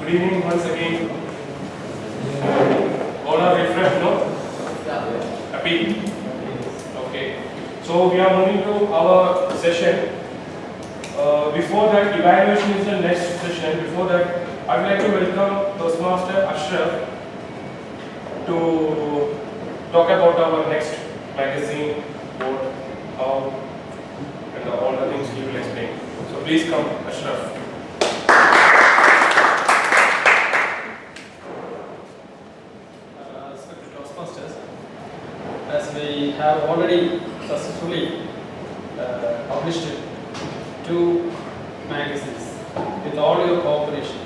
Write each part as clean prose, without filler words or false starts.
Good evening once again. All are refreshed, no? Happy? Okay. So we are moving to our session. Before that, evaluation is the next session. Before that, I would like to welcome Toastmaster Ashraf to talk about our next magazine, board, how, and all the things he will explain. So please come, Ashraf. Toastmasters, as we have already successfully published 2 magazines with all your cooperation,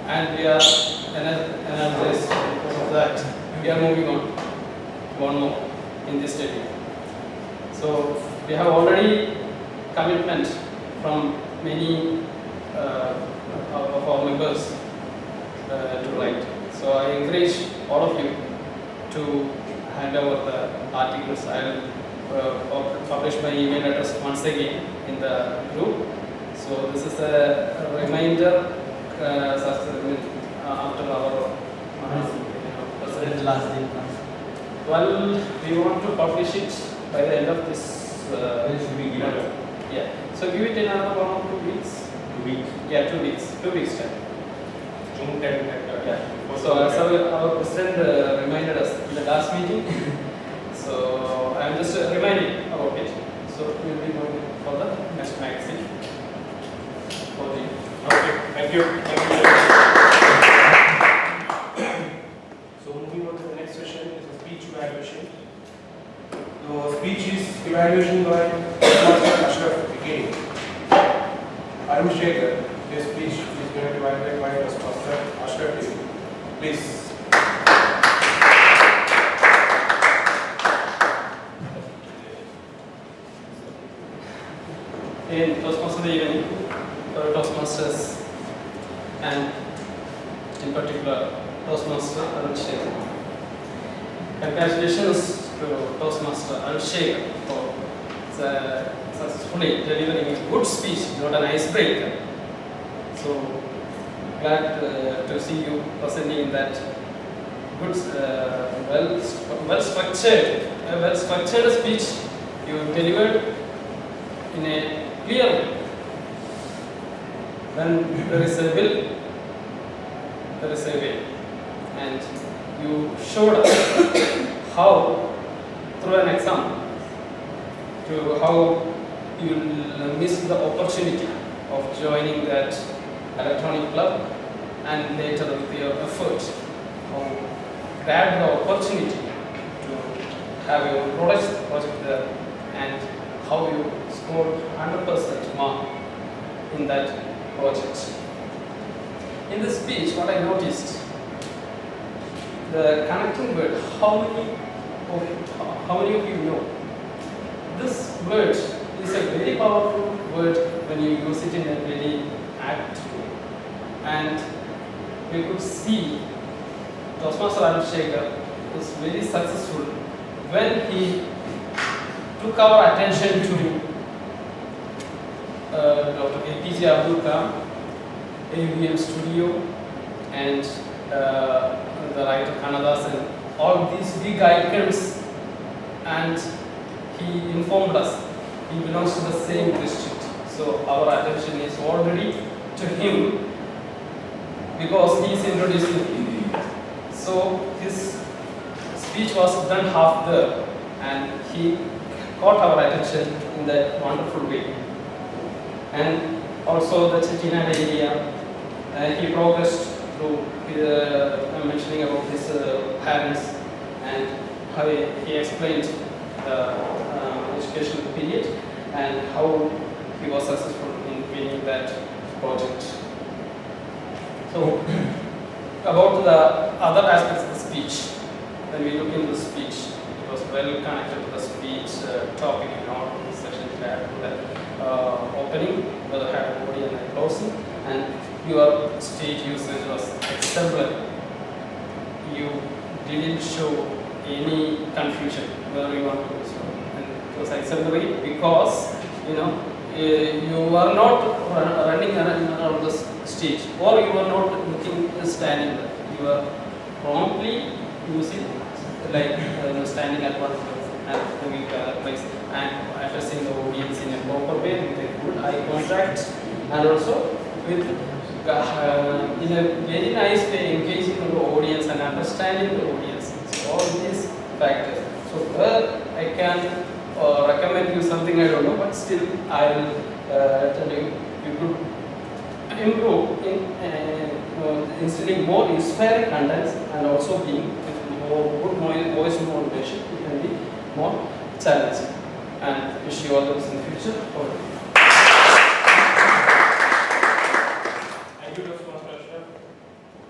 and we are energized because of that. We are moving on one more in this study. So we have already commitment from many of our members to write. So I encourage all of you to hand over the articles. I will publish my email address once again in the group. So this is a reminder after our president last day. Well, we want to publish it by the end of this week. Yeah. So give it another 1 or 2 weeks. 2 weeks. Yeah, 2 weeks. 2 weeks time. June 10th. Yeah. So our president reminded us in the last meeting. So I am just reminding about it. So we will be going for the next magazine. Okay, thank you. Thank you. So moving on to the next session is a speech evaluation. The speech is evaluation by Master Ashraf again. Arun Shekhar, his speech is going to be evaluated by Master Ashraf. Please. In Toastmasters evening, Toastmasters and in particular Toastmaster Arun Shekhar. Congratulations to Toastmaster Arun Shekhar for successfully delivering a good speech, not an icebreaker. So glad to see you presenting that good, well structured speech you delivered in a clear way. When there is a will, there is a way, and you showed us how, through an example, to how you will miss the opportunity of joining that electronic club, and later with your effort, how grab the opportunity to have your project there, and how you scored 100% mark in that project. In this speech, what I noticed, the connecting word, how many of you know? This word is a very powerful word when you use it in a very active way. And we could see Toastmaster Arun Shekhar was very successful when he took our attention to Dr. APJ Abdul Kalam, AVM Studio, and the writer Kannadasan, all these big icons, and he informed us he belongs to the same district. So our attention is already to him because he is introducing him. So his speech was done half there, and he caught our attention in that wonderful way. And also the Chettinad area, he progressed through mentioning about his parents and how he explained the educational period and how he was successful in winning that project. So about the other aspects of the speech, when we look into the speech, it was well connected to the speech topic in all the sessions we had, the opening, whether had a body and a closing, and your stage usage was exemplary. You didn't show any confusion whether you want to do so, and it was exemplary because you were not running around the stage, or you are not looking standing there. You are promptly using like standing at one place and moving to other place and addressing the audience in a proper way with a good eye contact and also with in a very nice way engaging the audience and understanding the audience. So all these factors. So I can recommend you something I don't know, but still I will tell you could improve in instilling more inspiring contents and also being more good voice motivation. It can be more challenging. And wish you all the best in the future. Thank you, Dr. Master.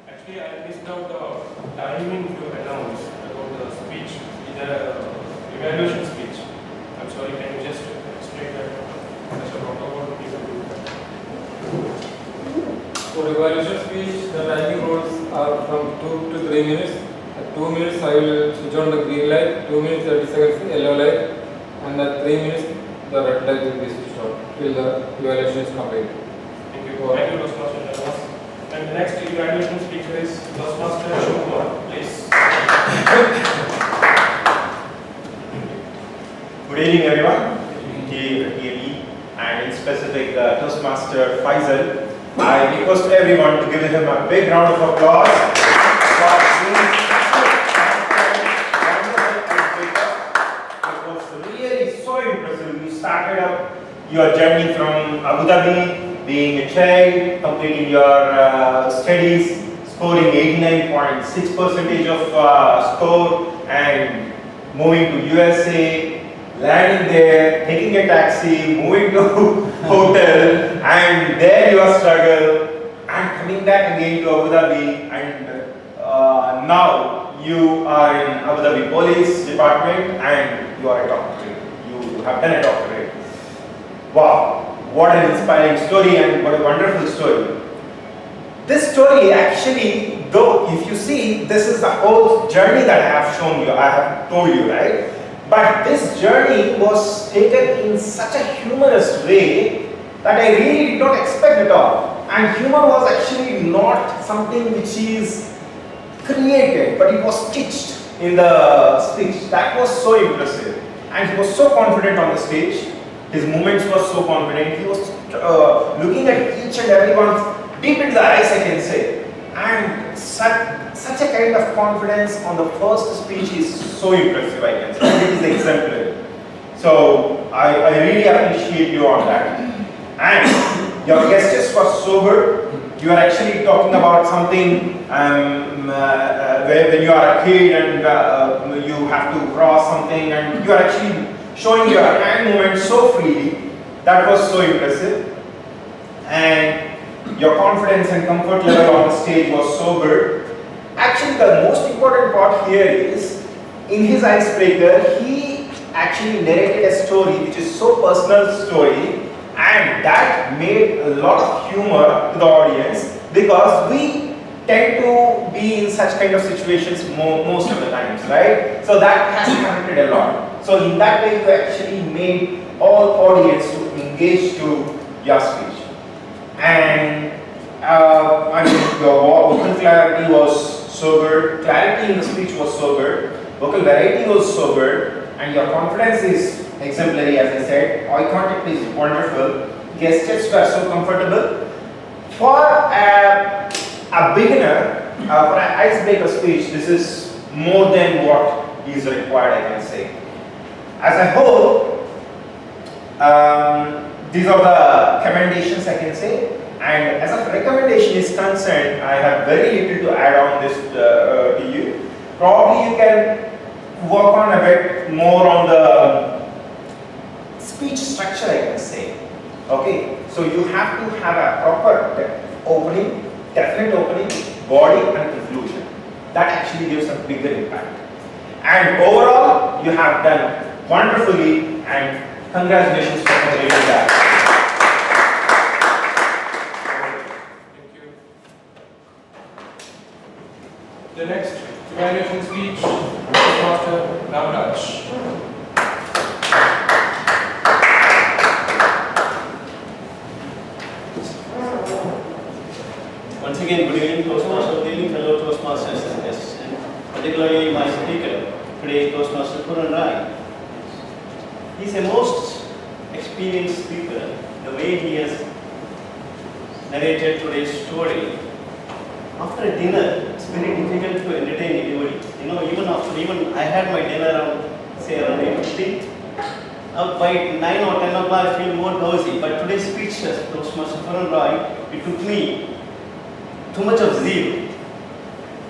Actually, I missed out the timing to announce about the speech, the evaluation speech. I'm sorry, can you just explain that as a protocol people do that? For evaluation speech, the timing rules are from 2 to 3 minutes. At 2 minutes, I will switch on the green light, 2 minutes 30 seconds the yellow light, and at 3 minutes, the red light will be switched on till the evaluation is complete. Thank you. Thank you, Toastmaster. And the next evaluation speaker is Toastmaster Shubham. Please. Good evening, everyone. TAE and in specific Toastmaster Faisal. I request everyone to give him a big round of applause for being it was really so impressive. You started up your journey from Abu Dhabi, being a child, completing your studies, scoring 89.6% of score, and moving to USA, landing there, taking a taxi, moving to hotel, and there your struggle, and coming back again to Abu Dhabi, and now you are in Abu Dhabi Police Department, and you are a doctor. You have done a doctorate. Wow, what an inspiring story and what a wonderful story. This story actually, though, if you see, this is the whole journey that I have shown you, I have told you, right? But this journey was taken in such a humorous way that I really did not expect at all. And humor was actually not something which is created, but it was stitched in the speech. That was so impressive. And he was so confident on the stage. His movements were so confident. He was looking at each and everyone deep into the eyes, I can say. And such a kind of confidence on the first speech is so impressive, I can say. It is exemplary. So I really appreciate you on that. And your gestures were so good. You are actually talking about something where when you are a kid and you have to cross something, and you are actually showing your hand movement so freely. That was so impressive. And your confidence and comfort level on the stage was so good. Actually, the most important part here is, in his icebreaker, he actually narrated a story which is so personal story, and that made a lot of humor to the audience, because we tend to be in such kind of situations most of the times, right? So that has connected a lot. So in that way, you actually made all audience to engage to your speech. And I mean, your vocal clarity was so good, clarity in the speech was so good, vocal variety was so good, and your confidence is exemplary, as I said. Eye contact is wonderful, gestures were so comfortable. For a beginner, for an icebreaker speech, this is more than what is required, I can say. As a whole, these are the commendations I can say. And as a recommendation is concerned, I have very little to add on this to you. Probably you can work on a bit more on the speech structure, I can say. Okay, so you have to have a proper opening, definite opening, body and conclusion. That actually gives a bigger impact. And overall, you have done wonderfully, and congratulations for completing that. The next evaluation speech is Master Navraj. Once again, good evening, Toastmasters, good evening, fellow Toastmasters and guests, and particularly my speaker today, Toastmaster Puran Rai. He's a most experienced speaker. The way he has narrated today's story. After a dinner, it's very difficult to entertain anybody. You know, even I had my dinner around, say around 8:50. By 9 or 10 o'clock, I feel more drowsy. But today's speech, Toastmaster Puran Rai, it took me too much of zeal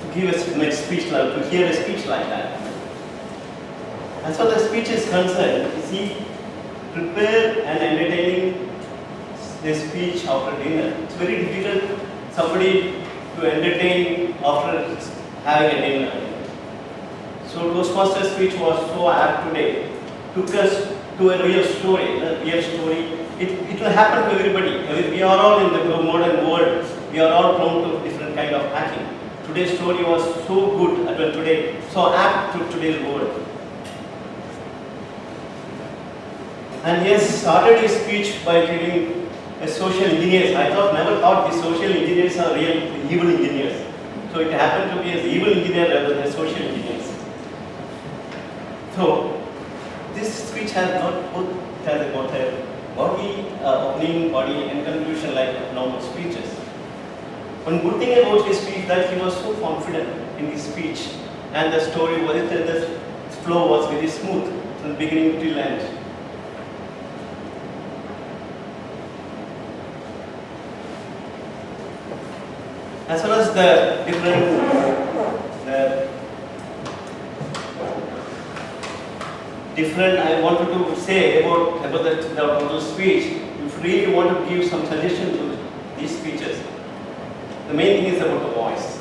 to give a speech like, to hear a speech like that. As far as the speech is concerned, is he prepared and entertaining the speech after dinner? It's very difficult somebody to entertain after having a dinner. So Toastmaster's speech was so apt today. Took us to a real story. It will happen to everybody. We are all in the modern world. We are all prone to different kind of hacking. Today's story was so good so apt to today's world. And he has started his speech by giving a social engineers. I never thought the social engineers are real evil engineers. So it happened to be as evil engineer rather than social engineers. So this speech has got a body, opening body and conclusion like normal speeches. One good thing about his speech that he was so confident in his speech, and the story was the flow was very smooth from beginning till end. As well as the different I wanted to say about the total speech. If you really want to give some suggestion to these speeches, the main thing is about the voice.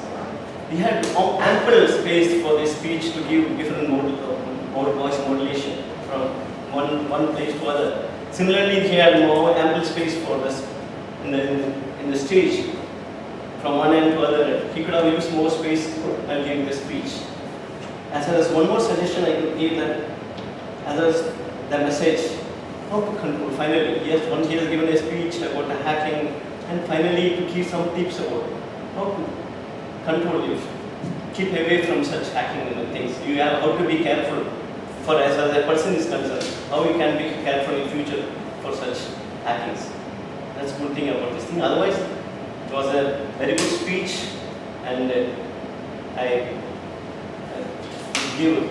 We had ample space for this speech to give different voice modulation from one place to other. Similarly, he had more ample space for this in the stage from one end to other end. He could have used more space while giving the speech. As well as one more suggestion I could give that as the message how to control. Finally, once he has given a speech about the hacking, and finally to give some tips about how to control you, keep away from such hacking things. You have how to be careful for as a person is concerned. How you can be careful in future for such hackings. That's good thing about this thing. Otherwise, it was a very good speech, and I give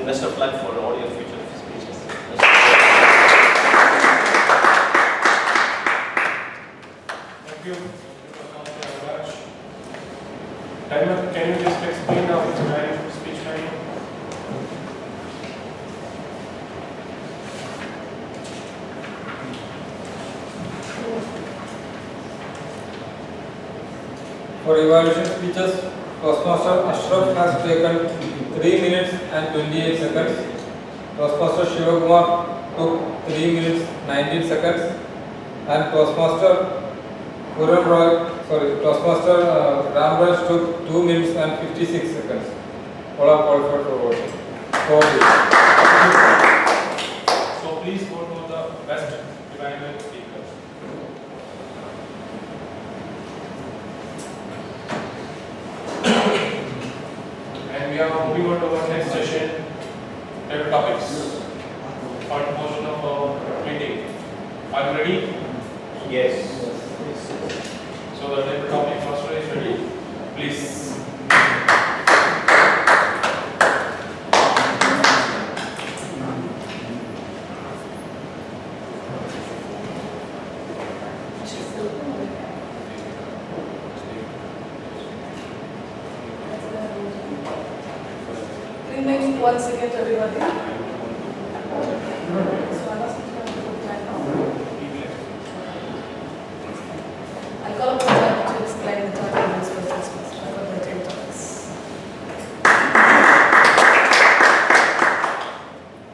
best of luck for all your future speeches. Thank you. Diamond, can you just explain our speech timing? For evaluation speeches, Toastmaster Ashraf has taken 3 minutes and 28 seconds. Toastmaster Shivakumar took 3 minutes 19 seconds, and Toastmaster Toastmaster Ramraj took 2 minutes and 56 seconds. All are qualified for voting. So please vote for the best evaluated speakers. And we are moving on to our next session, table topics. Part portion of our meeting. Are you ready? Yes. So the table topic master is ready. Please. Remaining 1 second, everybody. I'll call upon Jack to explain the documents for this semester. I've got my 10 topics.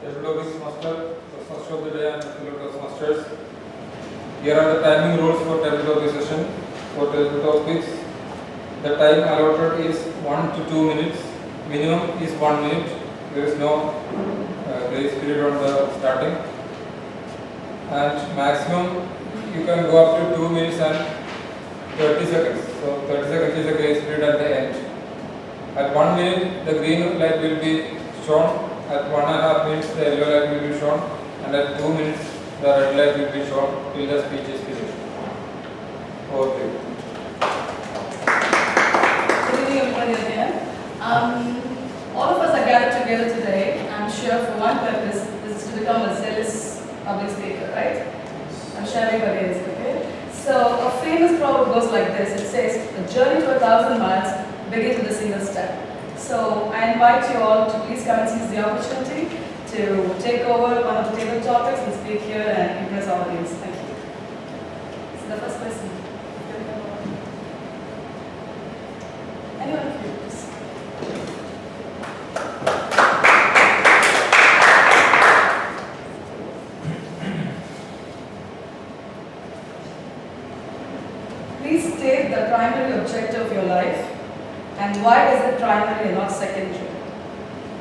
Toastmasters master, first of the day, and fellow Toastmasters. Here are the timing rules for table session. For table topics, the time allotted is 1 to 2 minutes. Minimum is 1 minute. There is no grace period on the starting. And maximum you can go up to 2 minutes and 30 seconds. So 30 seconds the green light will be shown. At 1.5 minutes, the yellow light will be shown, and at 2 minutes, the red light will be shown till the speech is finished. Okay. Good evening, everybody again. All of us are gathered together today, I'm sure for one purpose, this is to become a zealous public speaker, right? I'm sure everybody is, okay? So a famous proverb goes like this. It says, the journey to 1,000 miles begins with a single step. So I invite you all to please come and seize the opportunity to take over one of the table topics and speak here and impress our audience. Thank you. So the first person. Anyone of you, please. Please state the primary objective of your life and why is it primary and not secondary.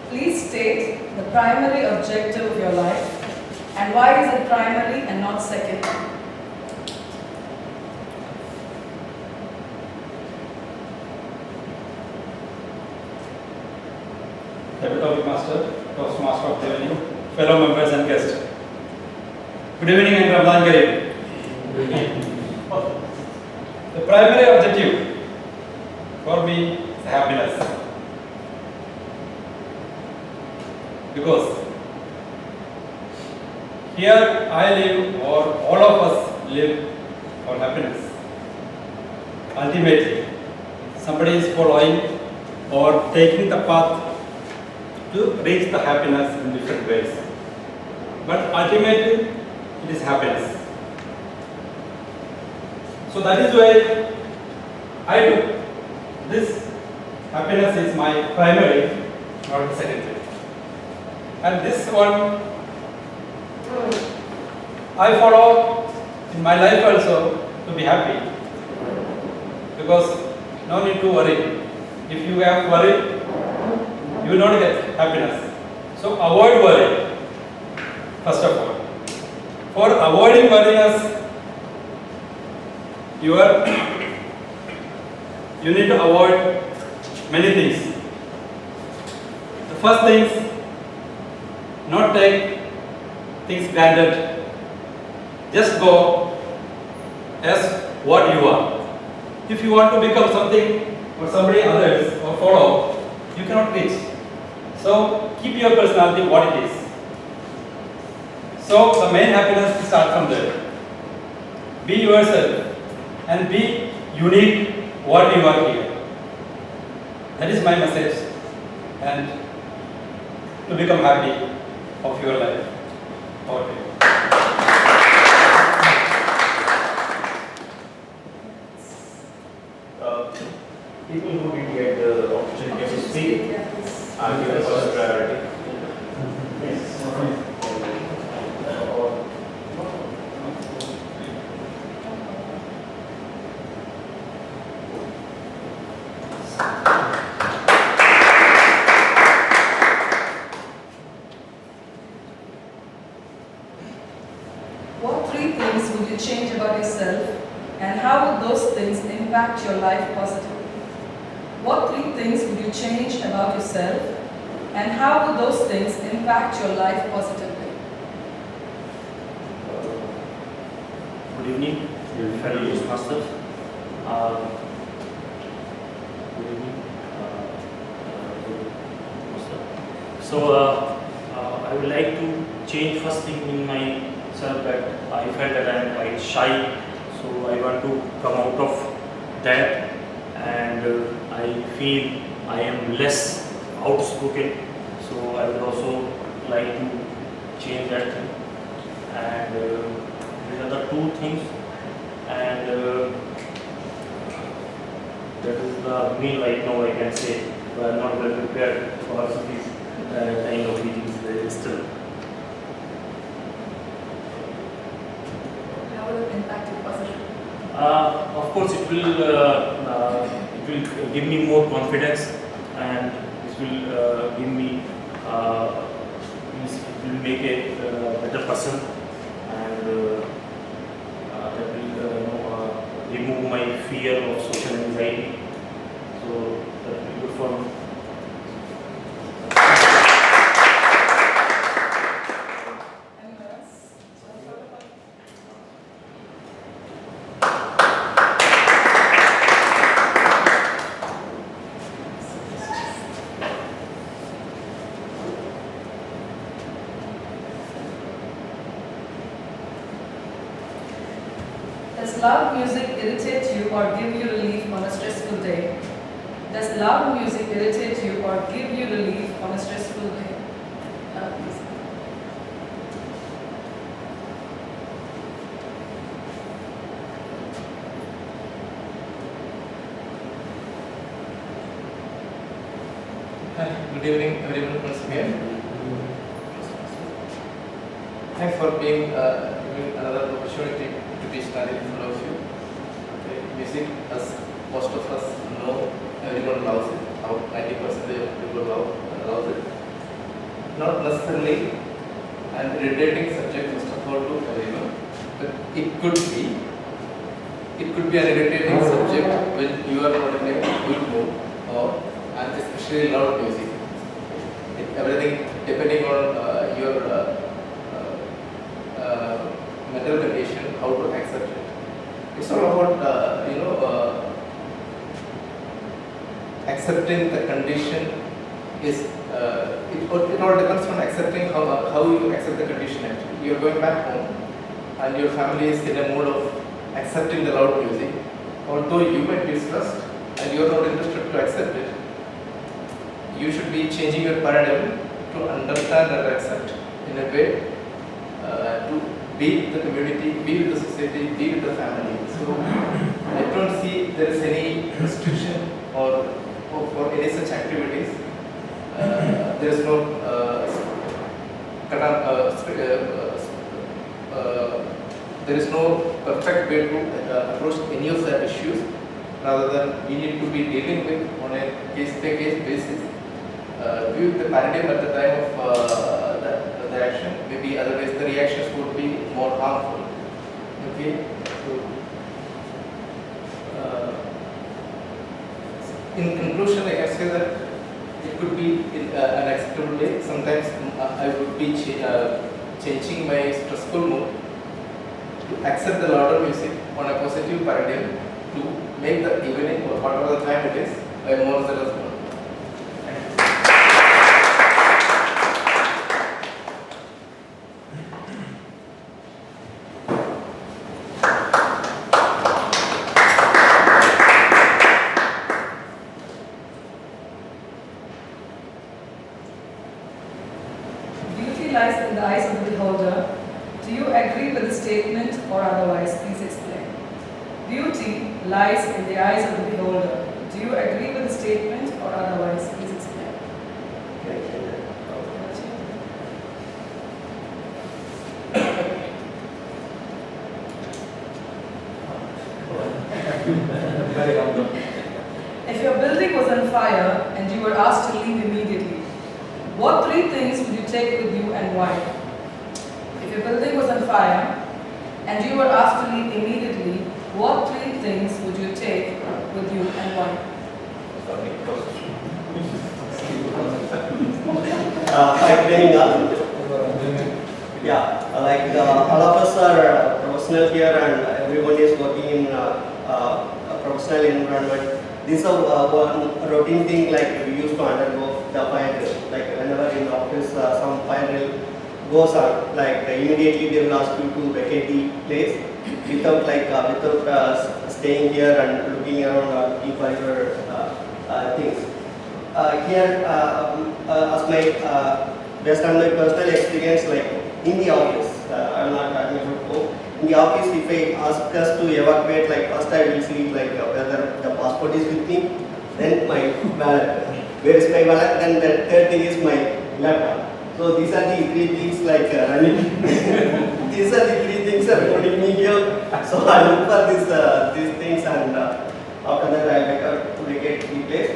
Please state the primary objective of your life and why is it primary and not secondary. Speciality Master, Toastmaster of the evening, fellow members and guests. Good evening and Ramadan Kareem. The primary objective for me is happiness. Because here I live, or all of us live for happiness. Ultimately, somebody is following or taking the path to reach the happiness in different ways. But ultimately, it is happiness. So that is why I do. This happiness is my primary, not secondary. And this one, I follow in my life also to be happy. Because no need to worry. If you have worry, you will not get happiness. So avoid worry, first of all. For avoiding worriness, you need to avoid many things. The first thing is not take things granted. Just go as what you are. If you want to become something or somebody others or follow, you cannot reach. So keep your personality what it is. So the main happiness will start from there. Be yourself and be unique what you are here. That is my message, and to become happy of your life. Okay. People who didn't get the opportunity to speak are given first priority. What three things would you change about yourself and how would those things impact your life positively? What three things would you change about yourself and how would those things impact your life positively? Good evening, fellow Toastmasters. Good evening. So I would like to change first thing in myself that I felt that I am quite shy. So I want to come out of that, and I feel I am less outspoken. So I would also like to change that thing. And these are the two things. And that is the main right now I can say. We are not well prepared for these kind of meetings still. How will it impact you positively? Of course, it will give me more confidence, and it will give me it will make a better person, and that will remove my fear of social anxiety. So that will be good for me. or give you relief on a stressful day? Does loud music irritate you or give you relief on a stressful day? Loud music. Hi, good evening everyone once again. Thanks for being giving another opportunity to be standing in front of you. Okay. Music, as most of us know, everyone loves it. About 90% of people loves it. Not necessarily an irritating subject first of all to everyone, but it could be an irritating subject when you are not in a good mood or and especially loud music. Everything depending on your mental condition, how to accept it. It's all about accepting the condition is it all depends on accepting how you accept the condition. Actually, you're going back home and your family is in a mood of accepting the loud music, although you might be stressed and you're not interested to accept it. You should be changing your paradigm to understand and accept in a way to be with the community, be with the society, be with the family. So I don't see there is any restriction or for any such activities. There is no there is no perfect way to approach any of the issues. Rather than we need to be dealing with on a case-by-case basis. View the paradigm at the time of the action, maybe otherwise the reactions would be more harmful. Okay, so in conclusion, I can say that it could be an acceptable day. Sometimes I would be changing my stressful mood to accept the louder music on a positive paradigm to make the evening or whatever the time it is a more zealous mood. Lies in the eyes of the beholder. Do you agree with the statement or otherwise? Please explain. Beauty lies in the eyes of the beholder. Do you agree with the statement or otherwise? Please explain. If your building was on fire and you were asked to leave immediately, what three things would you take with you and why? If your building was on fire and you were asked to leave immediately, what three things would you take with you and why? All of us are professional here and everyone is working in a professional environment. This is one routine thing like we used to undergo the fire drill. Like whenever in the office some fire drill goes on, like immediately they will ask you to vacate the place without staying here and looking around for your things. Here, as my based on my personal experience, like in the office, I'm not admitted to go. In the office, if I ask us to evacuate, like first I will see like whether the passport is with me, then my wallet. Where is my wallet? Then the third thing is my laptop. So these are the three things like running. These are the three things that are putting me here. So I look for these things and after that I vacate the place.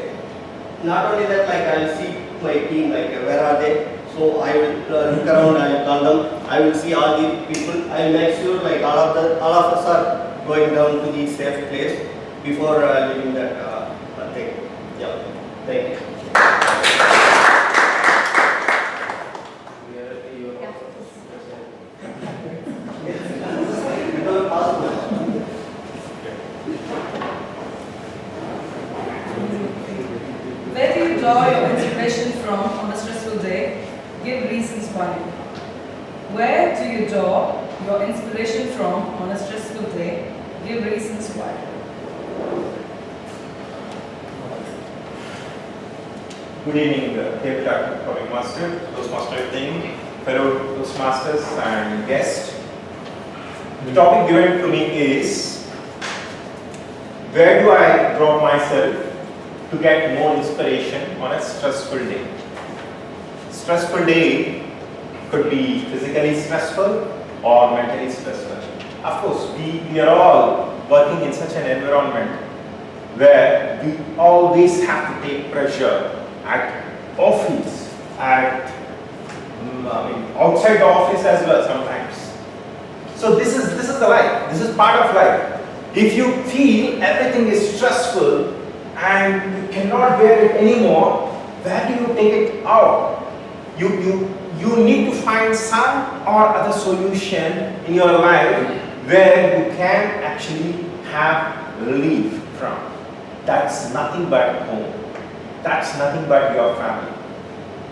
Not only that, like I will see my team, like where are they? So I will look around, I will call them, I will see all the people, I will make sure like all of us are going down to the safe place before leaving that thing. Yeah, thank you. Where do you draw your inspiration from on a stressful day? Give reasons why. Where do you draw your inspiration from on a stressful day? Give reasons why. Good evening, Tabletop Master, Toastmaster team, fellow Toastmasters and guests. The topic given to me is, where do I drop myself to get more inspiration on a stressful day? Stressful day could be physically stressful or mentally stressful. Of course, we are all working in such an environment where we always have to take pressure at office, at outside the office as well sometimes. So this is the life. This is part of life. If you feel everything is stressful and you cannot bear it anymore, where do you take it out? You need to find some or other solution in your life where you can actually have relief from. That's nothing but home. That's nothing but your family.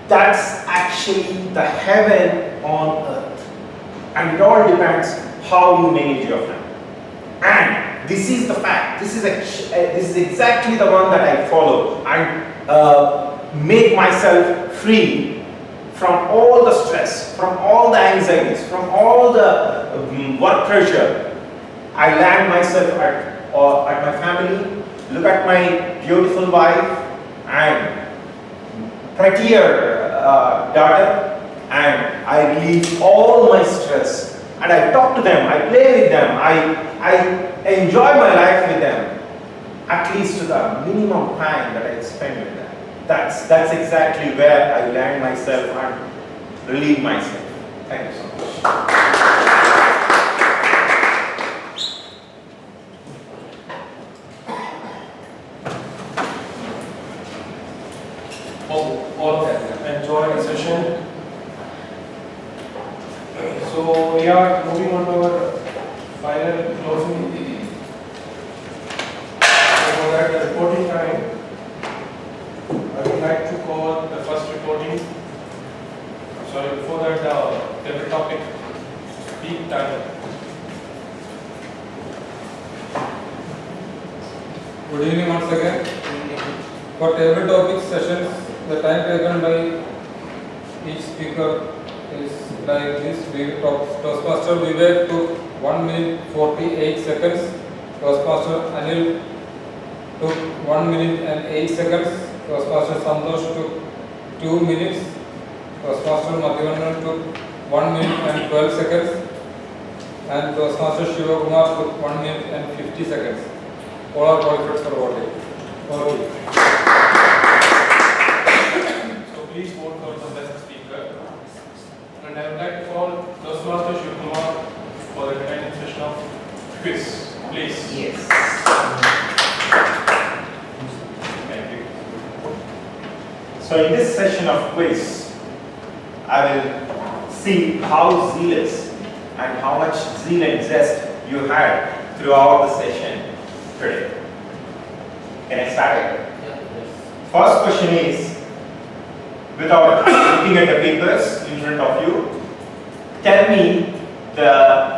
That's actually the heaven on earth. And it all depends how you manage your family. And this is the fact. This is exactly the one that I follow and make myself free from all the stress, from all the anxieties, from all the work pressure. I land myself at my family, look at my beautiful wife and prettier daughter, and I relieve all my stress. And I talk to them, I play with them, I enjoy my life with them, at least to the minimum time that I spend with them. That's exactly where I land myself and relieve myself. Thank you so much. Hope all enjoy the session. So we are moving on to our final closing. So at the reporting time, I would like to call the first reporting. Sorry, before that, the topic speak time. Good evening once again. For table topic sessions, the time taken by each speaker is like this. Toastmaster Vivek took 1 minute 48 seconds. Toastmaster Anil took 1 minute and 8 seconds. Toastmaster Santosh took 2 minutes. Toastmaster Madhivanan took 1 minute and 12 seconds. And Toastmaster Shiva Kumar took 1 minute and 50 seconds. All are qualified for voting. Okay. So please vote for the best speaker. And I would like to call Toastmaster Shiva Kumar for the training session of quiz. Please. Yes. Thank you. So in this session of quiz, I will see how zealous and how much zeal and zest you had throughout the session today. Can I start it? First question is, without looking at the papers in front of you, tell me the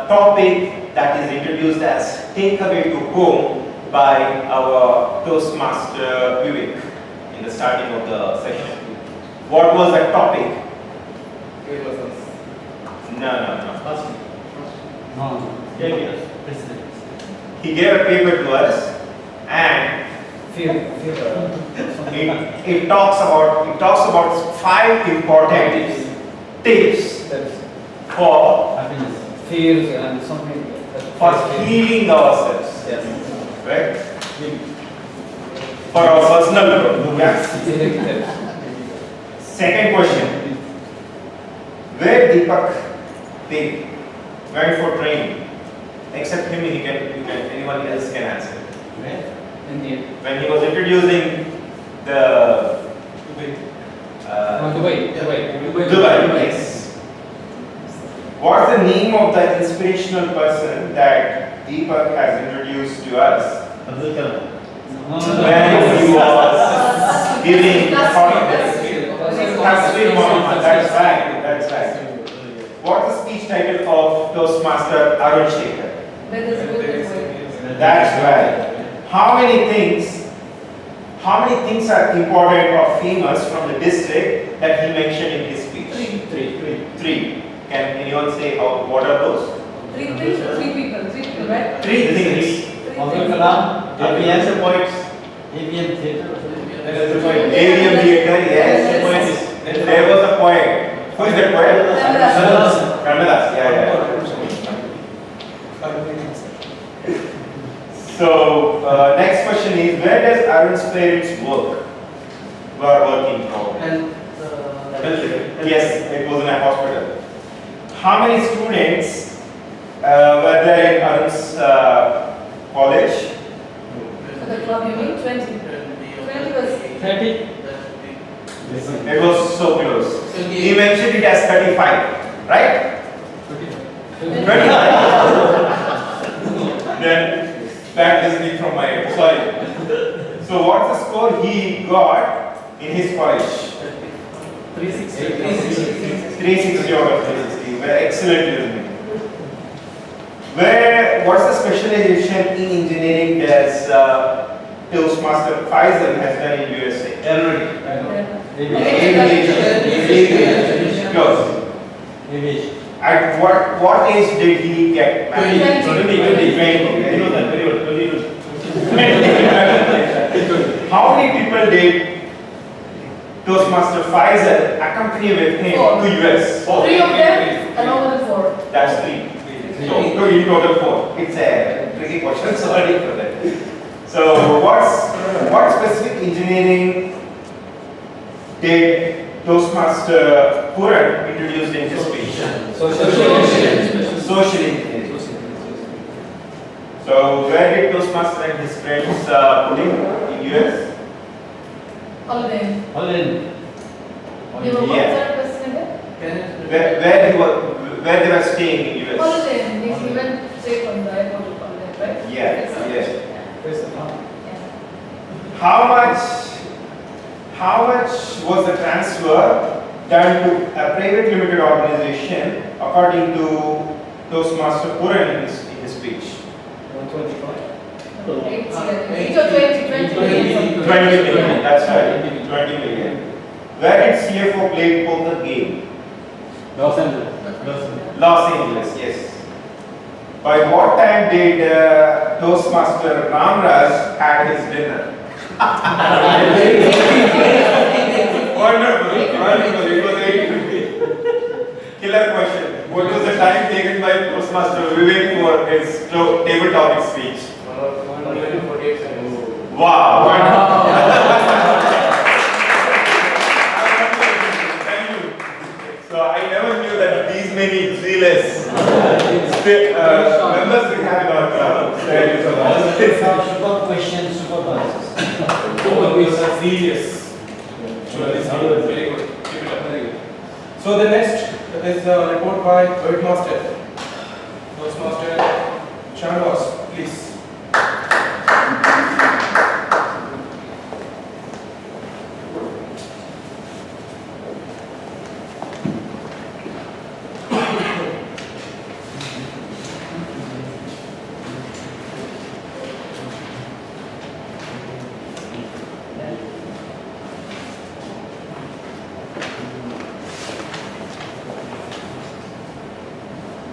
topic that is introduced as takeaway to home by our Toastmaster Vivek in the starting of the session. What was the topic? No. He gave a paper to us, and it talks about 5 important tips for Fears and something for healing ourselves. Yes. Right? For our personal growth. Yes. Second question. Where Deepak went for training? Except him, anyone else can answer. India. When he was introducing the Dubai, yes. What's the name of the inspirational person that Deepak has introduced to us when he was giving Tasveer Muhammad? That's right. What's the speech title of Toastmaster Arun Shekhar? That's right. How how many things are important or famous from the district that he mentioned in his speech? Three. Can anyone say what are those? Three people, right? Three things. Abdul Kalam, APM points, APM theatre. AVM theatre, yes. There was a poet. Who is that poet? Kanadas. Yeah. So, next question is, where does Arun's parents work? Were working probably. Yes, it was in a hospital. How many students were there in Arun's college? For the club, you mean 20? 20 was 30. It was so close. He mentioned it as 35, right? 25. Then bad listening from my end. Sorry. So what's the score he got in his college? 360 out of 360. Very excellent listening. What's the specialization in engineering that Toastmaster Faisal has done in USA? Close. At what age did he get married? 20. You know that very well. 20. How many people did Toastmaster Faisal accompany with him to US? 3 of them and over than 4. That's 3. So in total 4. It's a tricky question. Sorry for that. So what specific engineering did Toastmaster Puran introduced in his speech? Social engineering. So where did Toastmaster and his friends put him in US? Holiday. You were what Yeah. third person again? Where they were staying in US? Holiday. He went straight from the airport to holiday, right? Yes. Yeah. How much was the transfer done to a private limited organization according to Toastmaster Puran in his speech? 8 or 20 million. 20 million, that's right, 20 million. Where did CFO play poker game? Los Angeles, yes. By what time did Toastmaster Ramraj had his dinner? Wonderful. It was 8:50. Killer question. What was the time taken by Toastmaster Vivek for his table topic speech? 148 seconds. Wow. Thank you. So I never knew that these many zealous members we have in our club. Thank you so much. Super questions, super answers. Serious. Very good. Keep it up. Very good. So the next is a report by Toastmaster Chanwas, please.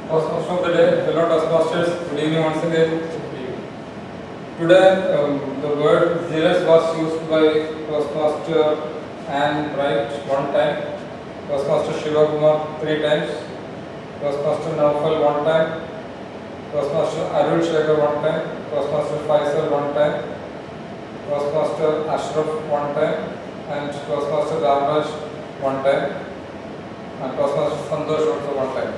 Toastmaster of the day, fellow Toastmasters, good evening once again. Today, the word zealous was used by Toastmaster Anne Bright 1 time, Toastmaster Shiva Kumar 3 times, Toastmaster Naufal 1 time, Toastmaster Arul Shekhar 1 time, Toastmaster Faisal 1 time, Toastmaster Ashraf 1 time, and Toastmaster Ramraj 1 time, and Toastmaster Santosh also 1 time.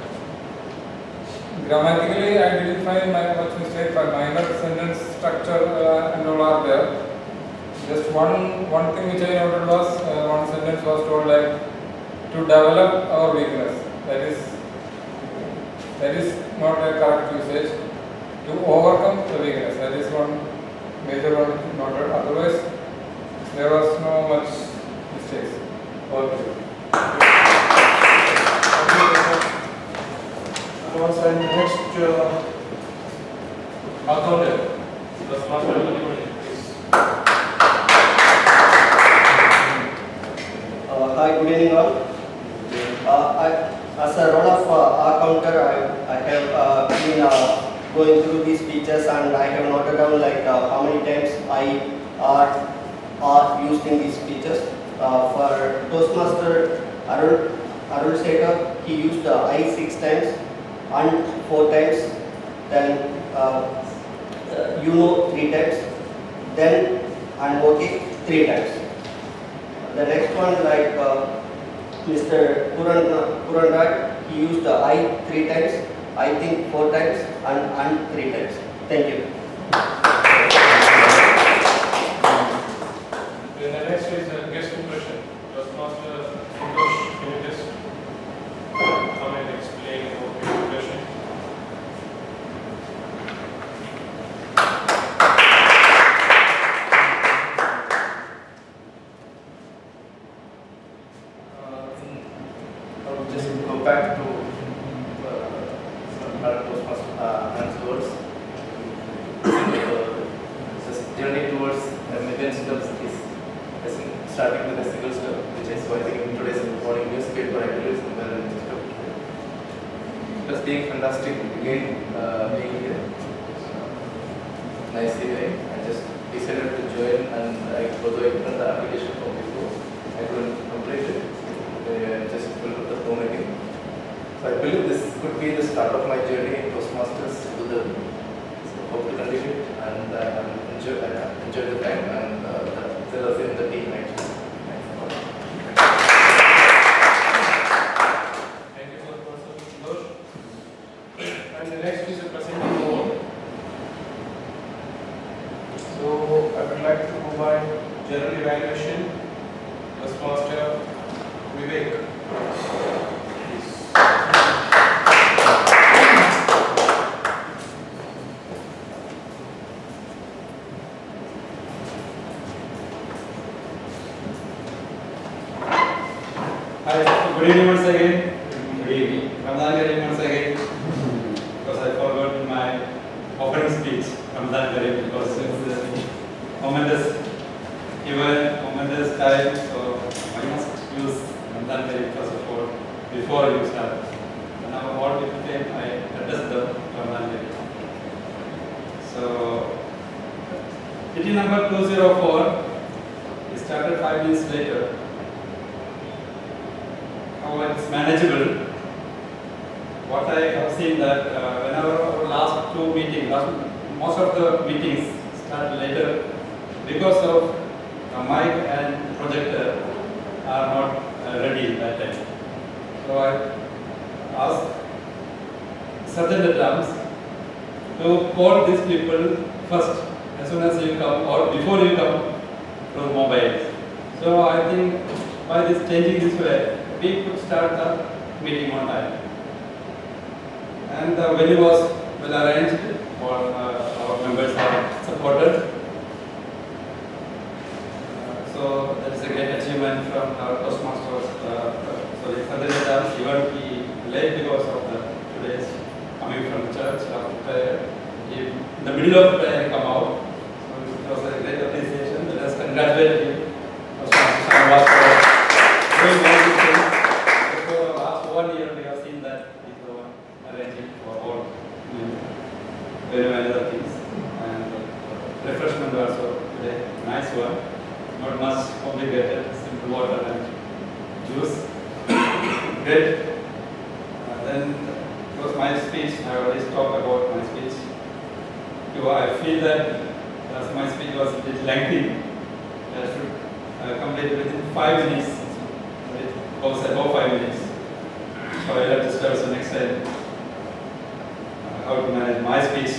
Grammatically, I didn't find much mistake, but minor sentence structure and all are there. Just one thing which I noted was one sentence was told like to develop our weakness. That is not a correct usage. To overcome the weakness. That is one major one noted. Otherwise, there was no much mistakes. All good. And next, accountant, Toastmaster, please. are used in these speeches. For Toastmaster Arul Sekar, he used I 6 times and 4 times, then you know 3 times, then and okay 3 times. The next one, like Mr. Puranraj, he used I 3 times, I think 4 times and 3 times. Thank you. Then the next is guest impression. Toastmaster Santosh, can you just come and explain about your impression? I will just go back to some other Toastmaster words. This journey towards a million steps is starting with a single step, which is why I think in today's morning newspaper actually is somewhere in this step. It was being fantastic again being here. Nice evening. I just decided to join, and although I put the application form before, I couldn't complete it. Just filled up the form again. So I believe this could be the start of my journey in Toastmasters. So hope to continue it, and enjoy the time and the team actually. Thank you so much, Santosh. And the next is a presenting mode. So I would like to provide general evaluation. Toastmaster Vivek. Please. Hi, good evening once again. Good evening. Ramadan Kareem once again. Because I forgot my opening speech, Ramadan Kareem, because it's a momentous event, momentous time, so I must use Ramadan Kareem first of all, before you start. And now all people came, I address the Ramadan Kareem. So, meeting number 204, we started 5 minutes later. However, it's manageable. What I have seen that whenever our last two meetings, most of the meetings start later because of mic and projector are not ready that time. So I asked certain terms to call these people first as soon as you come or before you come to mobiles. So I think by this changing this way, we could start the meeting on time. And the venue was well arranged, all our members are supported. So that is a great achievement from our Toastmasters. Sorry, for the terms, even we late because of the today's coming from church after prayer. In the middle of prayer, come out. So it was a great appreciation. Let us congratulate you, Toastmaster Shanawaz, for doing all these things. For the last 1 year, we have seen that he is the one arranging for all very many other things. And refreshment also today, nice one. Not much complicated, simple water and juice. Great. Then it was my speech. I already talked about my speech. So I feel that as my speech was a bit lengthy, I should complete within 5 minutes. It goes above 5 minutes. So I have to start so next time how to manage my speech.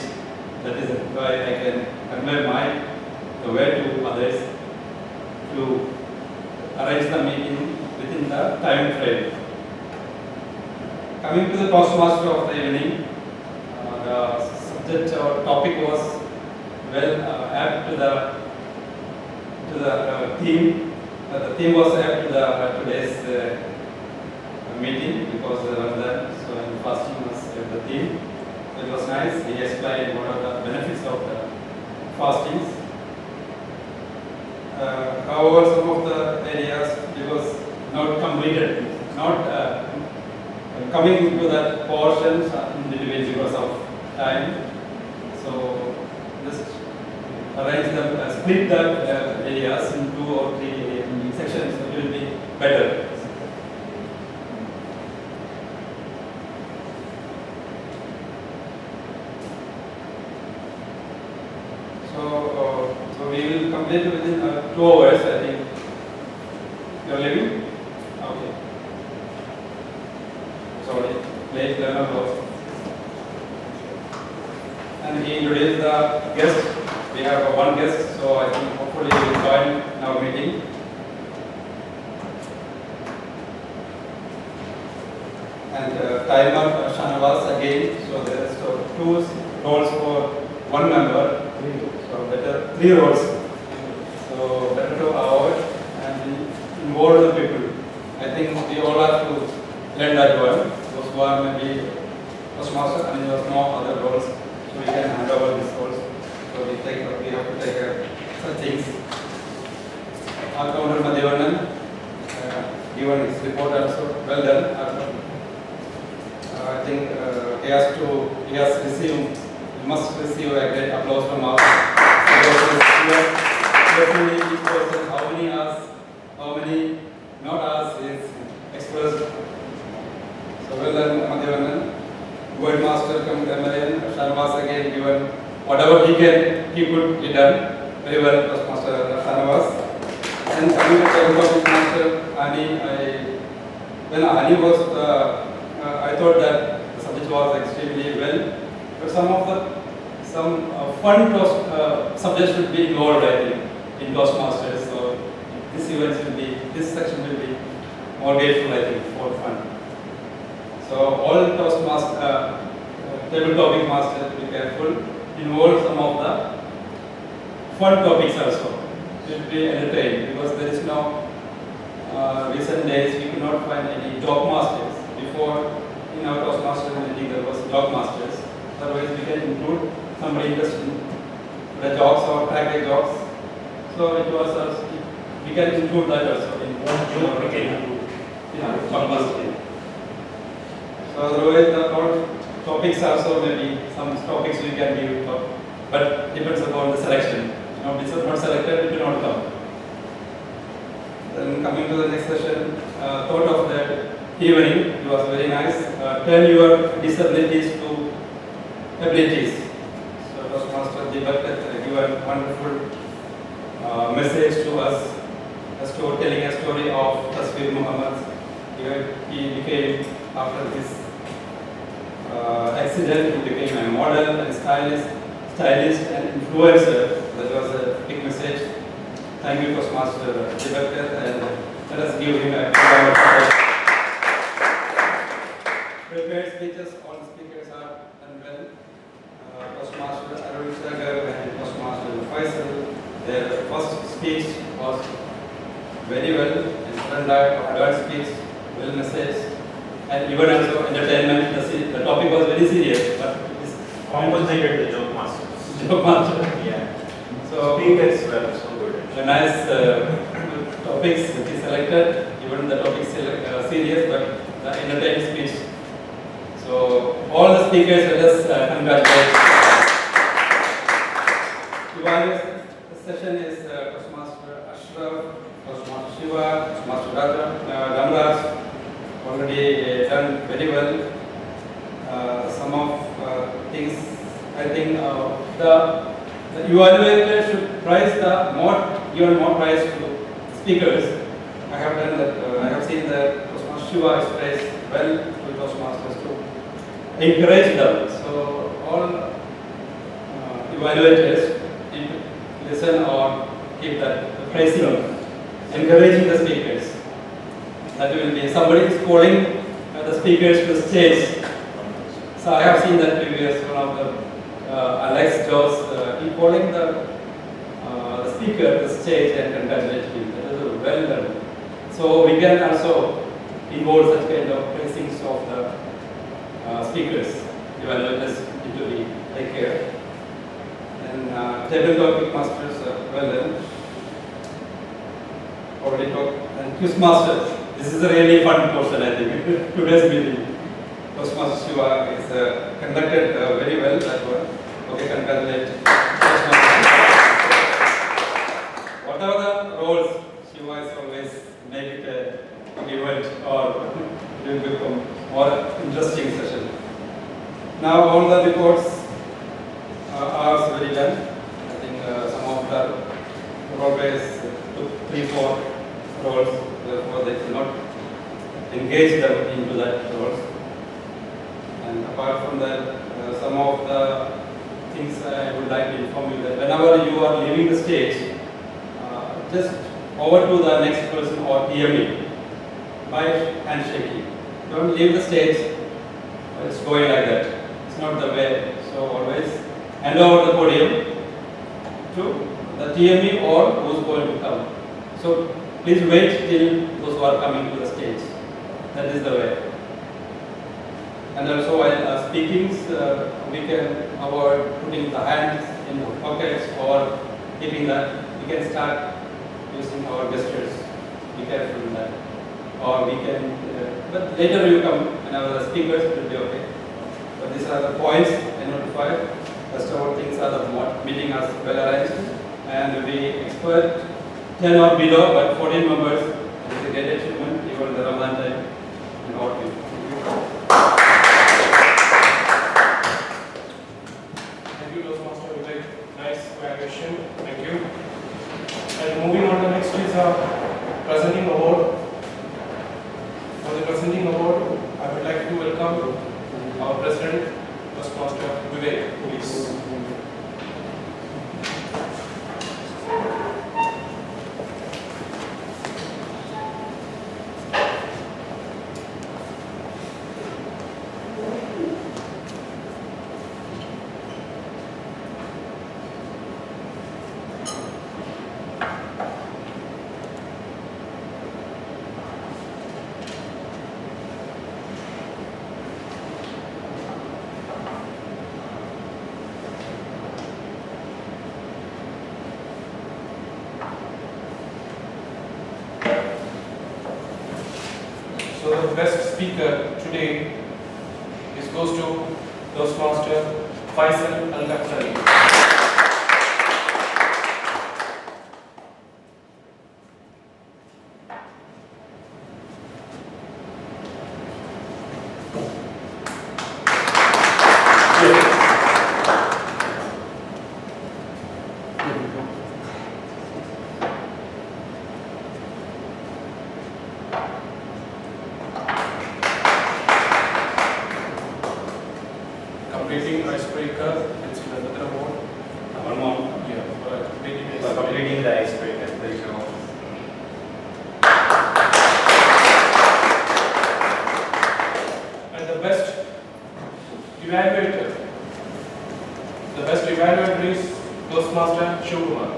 That is why I can convey the way to others to arrange the meeting within the time frame. Coming to the Toastmaster of the evening, the subject or topic was well apt to the theme. The theme was apt to the today's meeting because Ramadan, so fasting was the theme. So it was nice. He explained what are the benefits of the fastings. However, some of the areas it was not completed, not coming to that portion individually because of time. So just arrange them, split the areas into hours, I think. You are leaving? Okay. Sorry, late learner was. And he introduced the guest. We have one guest, so I think hopefully he will join in our meeting. And timer Shanavas again, so there is two roles for one member, so better 3 roles. So better to avoid and involve the people. I think we all have to learn that one. Those who are maybe Toastmaster and there was no other roles, so we can hand over these roles. So we have to take care of such things. Our Councillor Madhivanan given his report also, well done. I think he has received, he must receive a great applause from us. Definitely each person, how many hours, how many not hours is expressed. So well done, Madhivanan. Word master come Kamarian, Shanavas again given whatever he could be done very well, Toastmaster Shanavas. And coming to the Master Ani, when Ani was I thought that the subject was extremely well, but some fun subjects should be involved, I think, in Toastmasters. So this section will be more grateful, I think, for fun. So all Toastmasters, table topic masters, be careful, involve some of the fun topics also. Should be entertained because there is no recent days we could not find any job masters. Before in our Toastmasters meeting there was job masters. Otherwise we can include somebody interested in the jobs or practical jobs. So it was we can include that also in one job we can include job master. So otherwise the topics also maybe some topics we can give but depends upon the selection. You know, if it's not selected it will not come. Then coming to the next session, thought of that evening, it was very nice. Turn your disabilities to abilities. So Toastmaster Deepak given wonderful message to us, telling a story of Tasveer Muhammad. He became, after this accident, he became a model and stylist and influencer. That was a big message. Thank you, Toastmaster Deepak, and let us give him a round of applause. Prepared speeches, all the speakers are done well. Toastmaster Arun Sagar and Toastmaster Faisal, their first speech was very well, and third speech, well message, and even also entertainment. The topic was very serious, but it is Compensated the joke master. joke master. Yeah. So Speakers were so good. the nice topics that he selected, even the topics serious, but the entertaining speech. So all the speakers, let us congratulate. Today's session is Toastmaster Ashraf, Toastmaster Shiva, Toastmaster Dhamraj, already done very well. Some of things, I think the evaluator should prize given more prize to speakers. I have done that. I have seen that Toastmaster Shiva is praised well to Toastmasters too. Encourage them. So all evaluators need to listen or keep that praising, encouraging the speakers. That will be somebody is calling the speakers to the stage. So I have seen that previous one of the Alex Joss, he calling the speaker to the stage and congratulating him. That is well done. So we can also involve such kind of praisings of the speakers, evaluators need to be take care. And table topic masters, well done. Already talked. And quiz masters, this is a really fun portion, I think. Today's meeting. Toastmaster Shiva is conducted very well, that one. Okay, congratulate Toastmaster. Whatever the roles, Shiva is always make it an event or it will become more interesting session. Now all the reports are very done. I think some of the progress took default roles, therefore they cannot engage them into that roles. And apart from that, some of the things I would like to inform you that whenever you are leaving the stage, just over to the next person or TME by handshaking. Don't leave the stage, it's going like that. It's not the way. So always hand over the podium to the TME or who's going to come. So please wait till those who are coming to the stage. That is the way. And also while speaking, we can avoid putting the hands in the pockets or keeping that. We can start using our gestures. Be careful in that. Or we can, but later you come and our speakers will be okay. But these are the points I notified. Rest of all things are the meeting as well arranged. And we expect 10 or below, but 14 members. It is a great achievement, even the Ramadan time and all people. Thank you, Toastmaster Vivek. Nice evaluation. Thank you. And moving on, the next is presenting award. For the presenting award, I would like to welcome our President, Toastmaster Vivek, please. So the best speaker today goes to Toastmaster Faisal Al-Ghaffari. Completing icebreaker, it's another award. One more. Yeah, For completing the icebreaker. There you go. And the best evaluator. The best evaluator is Toastmaster Shivkumar.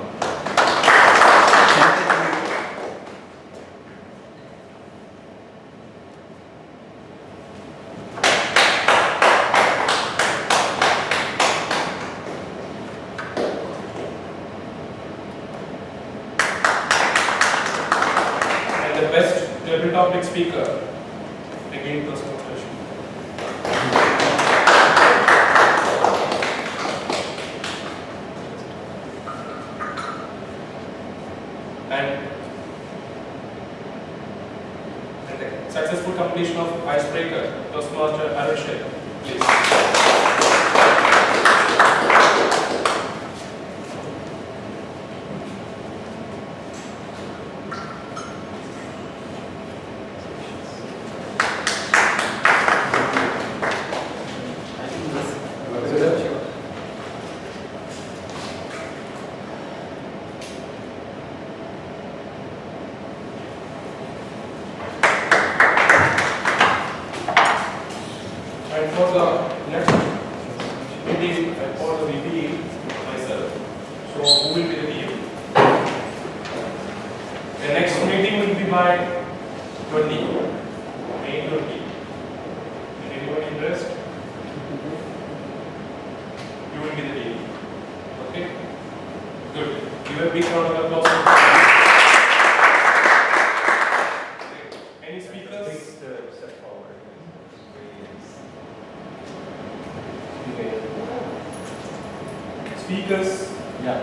And the best table topic speaker, again Toastmaster Shivkumar. And the successful completion of icebreaker, Toastmaster Arul Sheikh, please. And for the next meeting, I call the VP myself. So who will be the team? The next meeting will be by 20, May 20. And anyone interested? You will be the team. Okay? Good. Give a big round of applause. Any speakers? Step forward. Speakers? Yeah.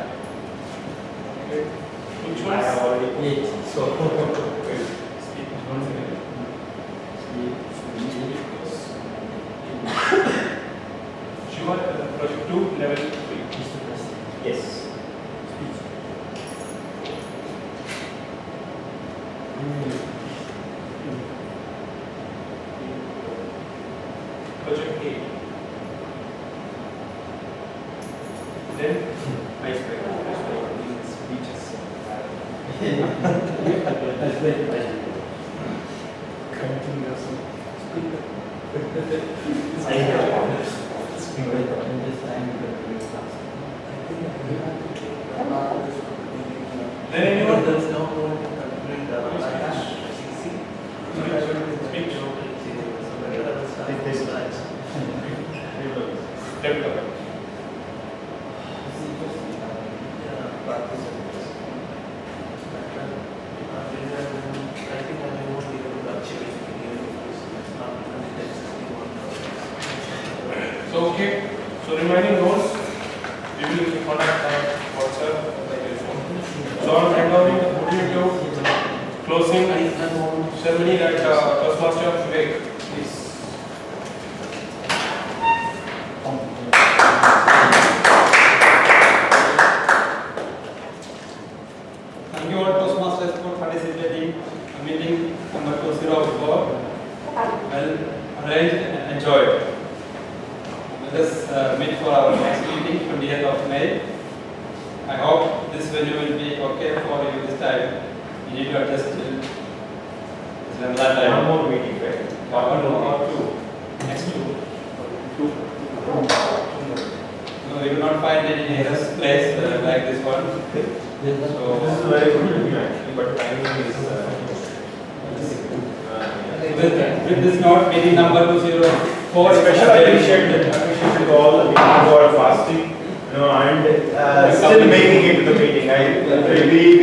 Okay. Which I ones? have already 8. So. Speakers, once again. Shiva, project 2, level 3. Yes. Project A. Then icebreaker. Speeches. Then anyone? Speech. Develop. So okay, so remaining notes, we will contact by WhatsApp or by telephone. So on handovering the podium to closing ceremony that Toastmaster Vivek, please. Thank you all Toastmasters for participating in meeting number 204. Well arranged and enjoyed. Let us meet for our next meeting, 20th of May. I hope this venue will be okay for you this time. You need to adjust till that time. One more meeting, right? One or two. Next two. No, we will not find any other place like this one. This is So, very good meeting actually, but timing is. with this note, meeting number 204. Special appreciation to all the people who are fasting, and still making it to the meeting. I really